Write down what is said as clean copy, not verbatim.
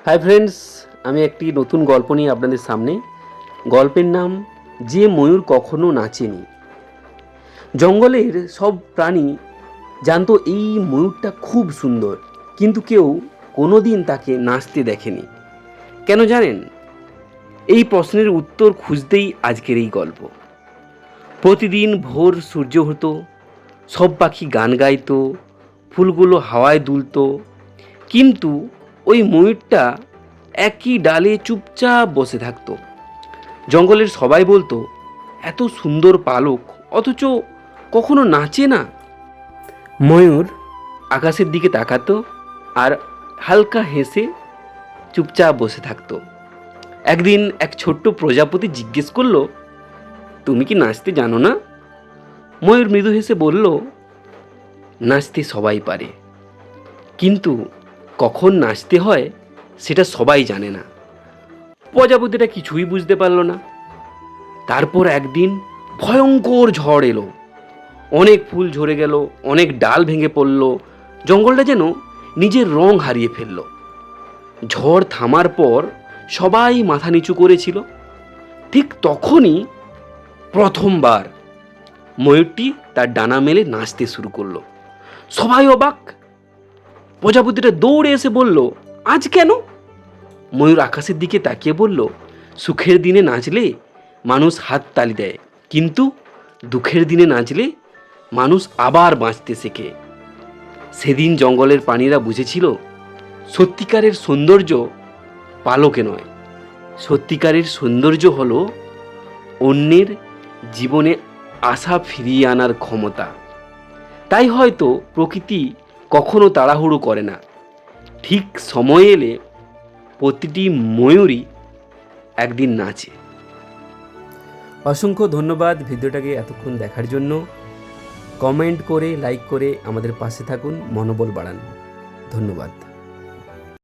Hi friends, আমি একটি নতুন গল্প নিয়ে আপনাদের সামনে। গল্পের নাম যে ময়ূর কখনো নাচেনি। জঙ্গলের সব প্রাণী জানতো এই ময়ূরটা খুব সুন্দর, কিন্তু কেউ কোনোদিন তাকে নাচতে দেখেনি। কেন জানেন? এই প্রশ্নের উত্তর খুঁজতেই আজকের এই গল্প। প্রতিদিন ভোর সূর্য হতো, সব পাখি গান গাইতো, ফুলগুলো হাওয়ায় দুলতো, কিন্তু ওই ময়ূরটা একই ডালে চুপচাপ বসে থাকতো। জঙ্গলের সবাই বলতো, এত সুন্দর পালক অথচ কখনো নাচে না। ময়ূর আকাশের দিকে তাকাতো আর হালকা হেসে চুপচাপ বসে থাকতো। একদিন এক ছোট্ট প্রজাপতি জিজ্ঞেস করলো, তুমি কি নাচতে জানো না? ময়ূর মৃদু হেসে বলল, নাচতে সবাই পারে, কিন্তু কখন নাচতে হয় সেটা সবাই জানে না। প্রজাপতিটা কিছুই বুঝতে পারলো না। তারপর একদিন ভয়ঙ্কর ঝড় এলো, অনেক ফুল ঝরে গেল, অনেক ডাল ভেঙে পড়ল, জঙ্গলটা যেন নিজের রং হারিয়ে ফেলল। ঝড় থামার পর সবাই মাথা নিচু করেছিল। ঠিক তখনই প্রথমবার ময়ূরটি তার ডানা মেলে নাচতে শুরু করলো। সবাই অবাক। প্রজাপতিটা দৌড়ে এসে বলল, আজ কেন? ময়ূর আকাশের দিকে তাকিয়ে বলল, সুখের দিনে নাচলে মানুষ হাত তালি দেয়, কিন্তু দুঃখের দিনে নাচলে মানুষ আবার বাঁচতে শেখে। সেদিন জঙ্গলের প্রাণীরা বুঝেছিল, সত্যিকারের সৌন্দর্য পালকে নয়, সত্যিকারের সৌন্দর্য হলো অন্যের জীবনে আশা ফিরিয়ে আনার ক্ষমতা। তাই হয়তো প্রকৃতি কখনো তাড়াহুড়ো করে না, ঠিক সময় এলে প্রতিটি ময়ূরই একদিন নাচে। অসংখ্য ধন্যবাদ ভিডিওটাকে এতক্ষণ দেখার জন্য। কমেন্ট করে, লাইক করে আমাদের পাশে থাকুন, মনোবল বাড়ান। ধন্যবাদ।